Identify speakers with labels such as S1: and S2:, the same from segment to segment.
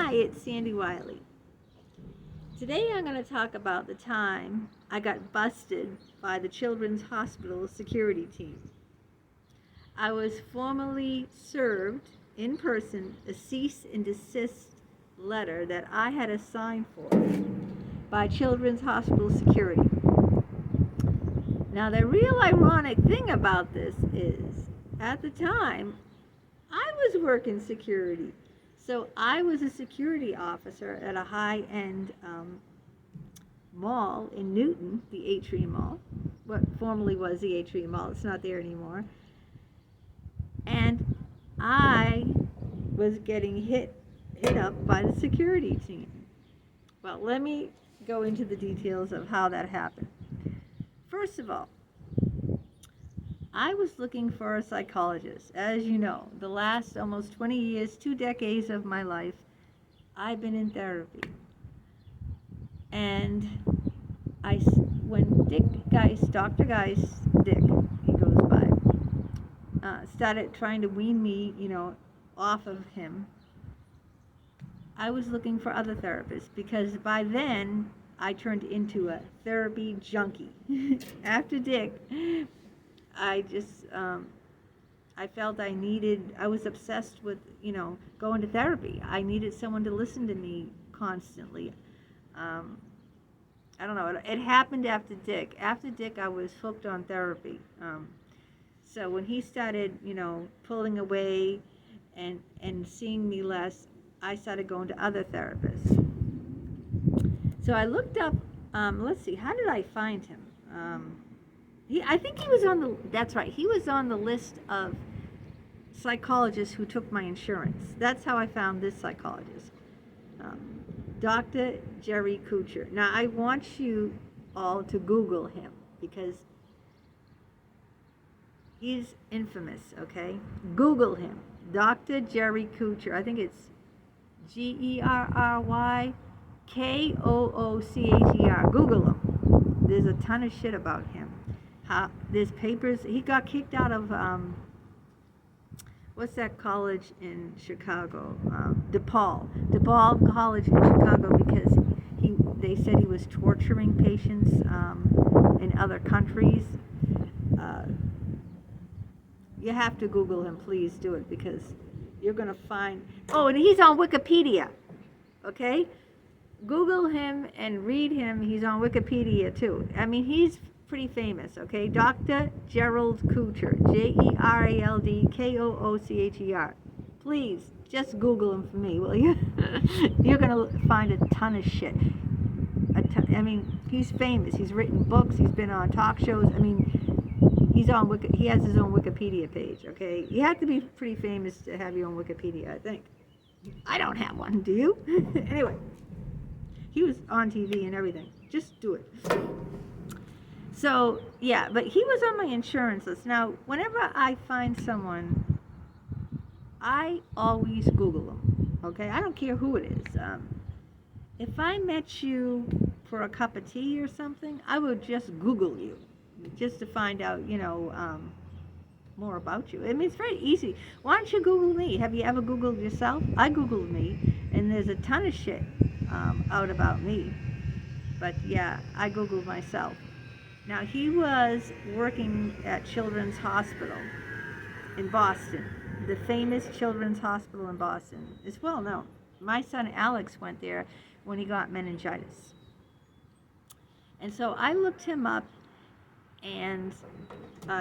S1: Hi, it's Sandy Wiley. Today I'm going to talk about the time I got busted by the Children's Hospital security team. I was formally served in person a cease and desist letter that I had to sign for by Children's Hospital security. Now the real ironic thing about this is, at the time, I was working security. So I was a security officer at a high-end mall in Newton, the Atrium Mall, what formerly was the Atrium Mall. It's not there anymore. And I was getting hit up by the security team. Well, let me go into the details of how that happened. First of all, I was looking for a psychologist. As you know, the last almost 20 years, 2 decades of my life, I've been in therapy. And when Dr. Geist, Dick, he goes by, started trying to wean me, off of him, I was looking for other therapists because by then I turned into a therapy junkie. After Dick, I felt I was obsessed with, going to therapy. I needed someone to listen to me constantly. I don't know, it happened after Dick. After Dick, I was hooked on therapy. So when he started, pulling away and seeing me less, I started going to other therapists. So I looked up, let's see, how did I find him? I think he was that's right, he was on the list of psychologists who took my insurance. That's how I found this psychologist, Dr. Jerry Kuchar. Now, I want you all to Google him because he's infamous, okay? Google him, Dr. Jerry Kuchar. I think it's GERRYKOOCHER. Google him. There's a ton of shit about him. There's papers. He got kicked out of what's that college in Chicago? DePaul College in Chicago because they said he was torturing patients in other countries. You have to Google him. Please do it because you're going to find. Oh, and he's on Wikipedia. Okay, Google him and read him. He's on Wikipedia too. I mean, he's pretty famous, okay? Dr. Gerald Kuchar, GERALDKOOCHER. Please, just Google him for me, will you? You're going to find a ton of shit. I mean, he's famous. He's written books. He's been on talk shows. I mean, he has his own Wikipedia page, okay? You have to be pretty famous to have your own Wikipedia, I think. I don't have one, do you? Anyway, he was on TV and everything. Just do it. So, yeah, but he was on my insurance list. Now, whenever I find someone, I always Google them, okay? I don't care who it is. If I met you for a cup of tea or something, I would just Google you, just to find out, more about you. I mean, it's very easy. Why don't you Google me? Have you ever Googled yourself? I Googled me, and there's a ton of shit out about me. But, yeah, I Googled myself. Now, he was working at Children's Hospital in Boston, the famous Children's Hospital in Boston. It's well known. My son Alex went there when he got meningitis. And so I looked him up, and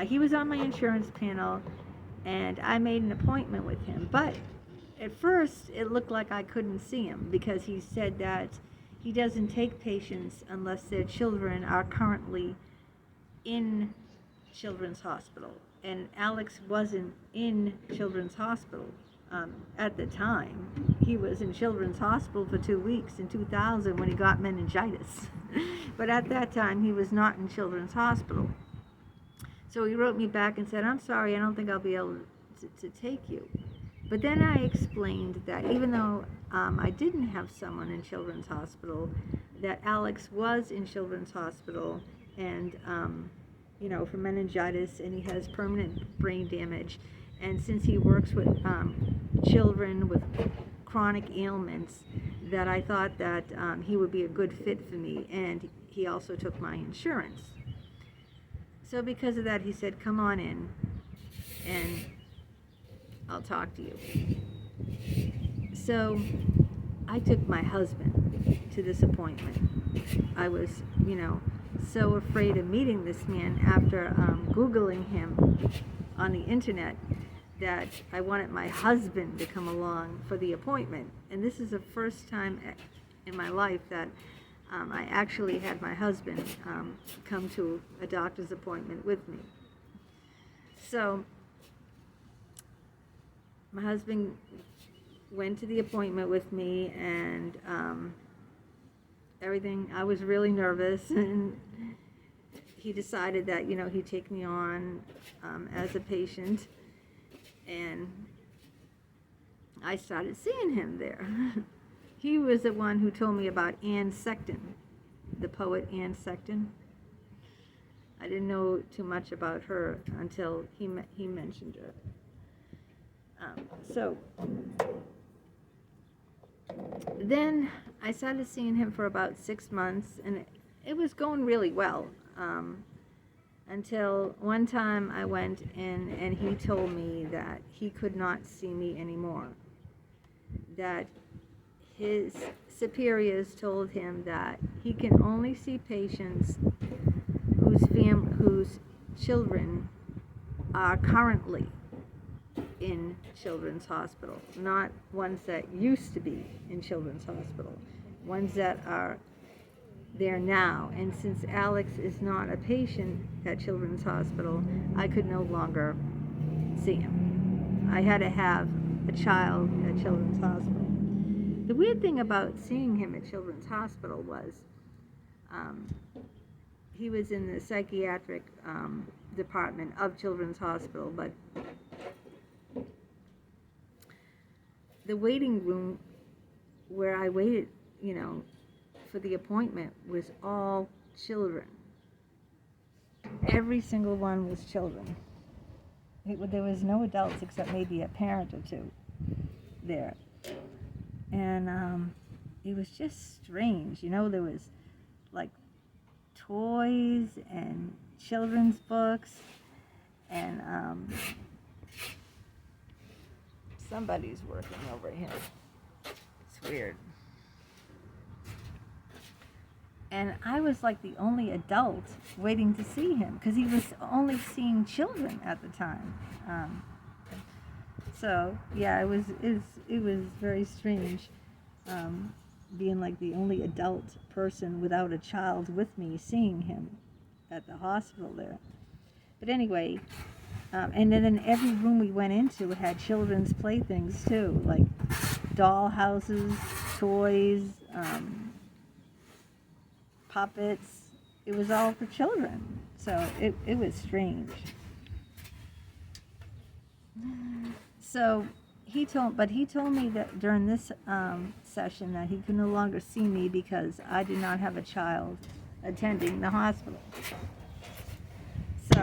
S1: he was on my insurance panel, and I made an appointment with him. But at first, it looked like I couldn't see him because he said that he doesn't take patients unless their children are currently in Children's Hospital. And Alex wasn't in Children's Hospital at the time. He was in Children's Hospital for 2 weeks in 2000 when he got meningitis. But at that time, he was not in Children's Hospital. So he wrote me back and said, I'm sorry, I don't think I'll be able to take you. But then I explained that even though I didn't have someone in Children's Hospital, that Alex was in Children's Hospital and for meningitis, and he has permanent brain damage. And since he works with children with chronic ailments that I thought that he would be a good fit for me, and he also took my insurance. So because of that, he said, come on in and I'll talk to you. So I took my husband to this appointment. I was, so afraid of meeting this man after Googling him on the internet that I wanted my husband to come along for the appointment. And this is the first time in my life that I actually had my husband come to a doctor's appointment with me. So my husband went to the appointment with me, and everything, I was really nervous, and he decided that, he'd take me on as a patient, and I started seeing him there. He was the one who told me about Anne Sexton, the poet Anne Sexton. I didn't know too much about her until he mentioned her. So then I started seeing him for about 6 months, and it was going really well, until one time I went in and he told me that he could not see me anymore, that his superiors told him that he can only see patients whose children are currently in Children's Hospital, not ones that used to be in Children's Hospital, ones that are there now. And since Alex is not a patient at Children's Hospital, I could no longer see him. I had to have a child at Children's Hospital. The weird thing about seeing him at Children's Hospital was he was in the psychiatric department of Children's Hospital, but the waiting room where I waited, for the appointment was all children. Every single one was children. There was no adults except maybe a parent or two there. And it was just strange. There was like toys and children's books, and somebody's working over here. It's weird. And I was like the only adult waiting to see him, because he was only seeing children at the time. So yeah, it was very strange, being like the only adult person without a child with me, seeing him at the hospital there. But anyway, and then in every room we went into had children's playthings too, like doll houses, toys, puppets. It was all for children. So it was strange. So he told me that during this session that he could no longer see me because I did not have a child attending the hospital. So,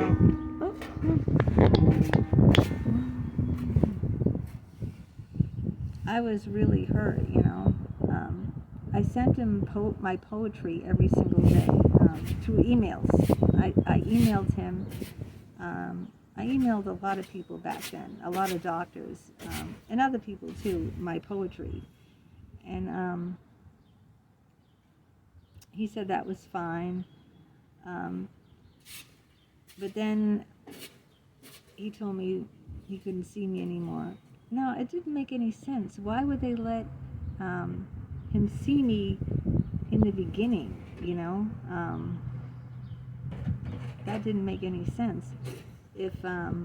S1: I was really hurt, I sent him my poetry every single day through emails. I emailed him. I emailed a lot of people back then, a lot of doctors, and other people too, my poetry. And he said that was fine. But then he told me he couldn't see me anymore. No, it didn't make any sense. Why would they let him see me in the beginning, that didn't make any sense. If, that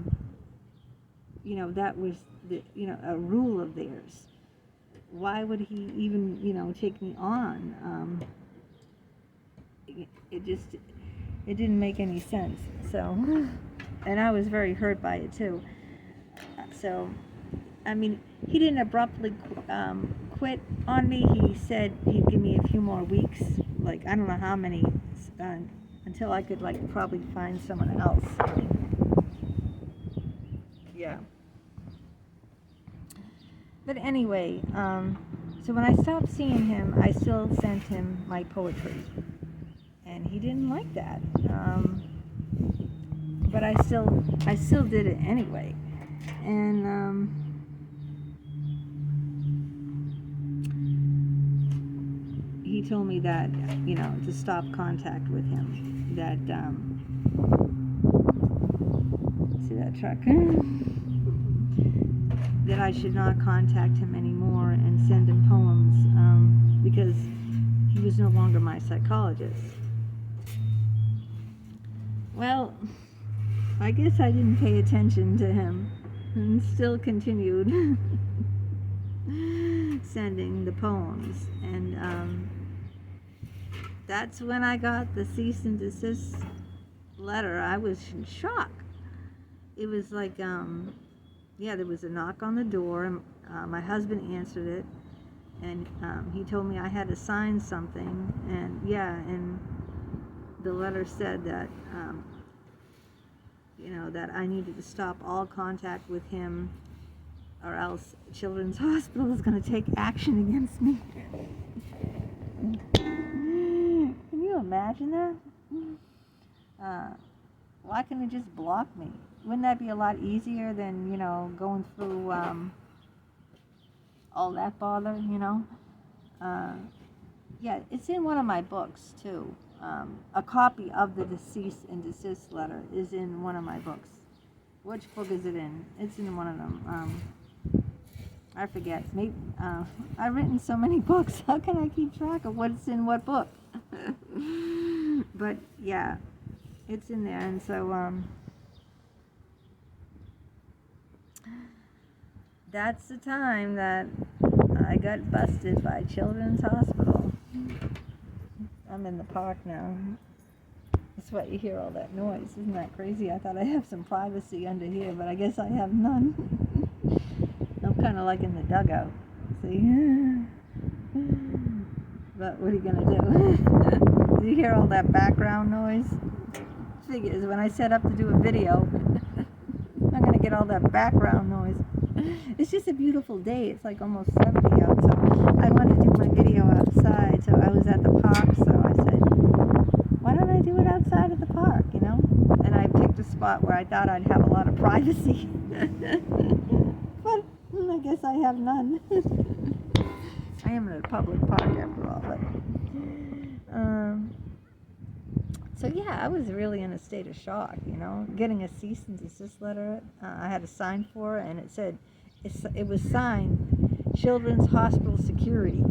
S1: was a rule of theirs, why would he even, take me on? It didn't make any sense. So, and I was very hurt by it too. So, he didn't abruptly quit on me. He said he'd give me a few more weeks, like I don't know how many, until I could probably find someone else. Yeah. But anyway, so when I stopped seeing him, I still sent him my poetry, and he didn't like that. But I still did it anyway, and he told me that, to stop contact with him. That see that truck? That I should not contact him anymore and send him poems, because he was no longer my psychologist. Well, I guess I didn't pay attention to him and still continued sending the poems, and that's when I got the cease and desist letter. I was in shock. It was like, there was a knock on the door, and my husband answered it, and he told me I had to sign something, and the letter said that, that I needed to stop all contact with him, or else Children's Hospital is going to take action against me. Can you imagine that? Why can't it just block me? Wouldn't that be a lot easier than, going through all that bother, Yeah, it's in one of my books, too. A copy of the cease and desist letter is in one of my books. Which book is it in? It's in one of them. I forget. Maybe I've written so many books. How can I keep track of what's in what book? But, yeah, it's in there. And so, that's the time that I got busted by Children's Hospital. I'm in the park now. That's why you hear all that noise. Isn't that crazy? I thought I have some privacy under here, but I guess I have none. I'm kind of like in the dugout. See? But what are you going to do? Do you hear all that background noise? Figures when I set up to do a video, I'm going to get all that background noise. It's just a beautiful day. It's like almost 70 out, so I wanted to do my video outside. So I was at the park, so I said, why don't I do it outside of the park, And I picked a spot where I thought I'd have a lot of privacy. But I guess I have none. I am in a public park after all, but so yeah, I was really in a state of shock, getting a cease and desist letter. I had to sign for it, and it said, it was signed Children's Hospital Security,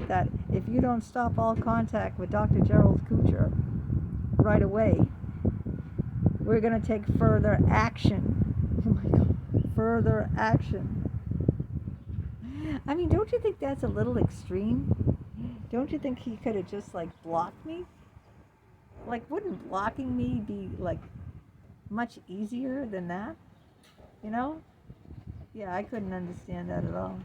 S1: that if you don't stop all contact with Dr. Gerald Kuchar right away, we're going to take further action. Oh my God, further action. I mean, don't you think that's a little extreme? Don't you think he could have just, blocked me? Wouldn't blocking me be, much easier than that? Yeah, I couldn't understand that at all.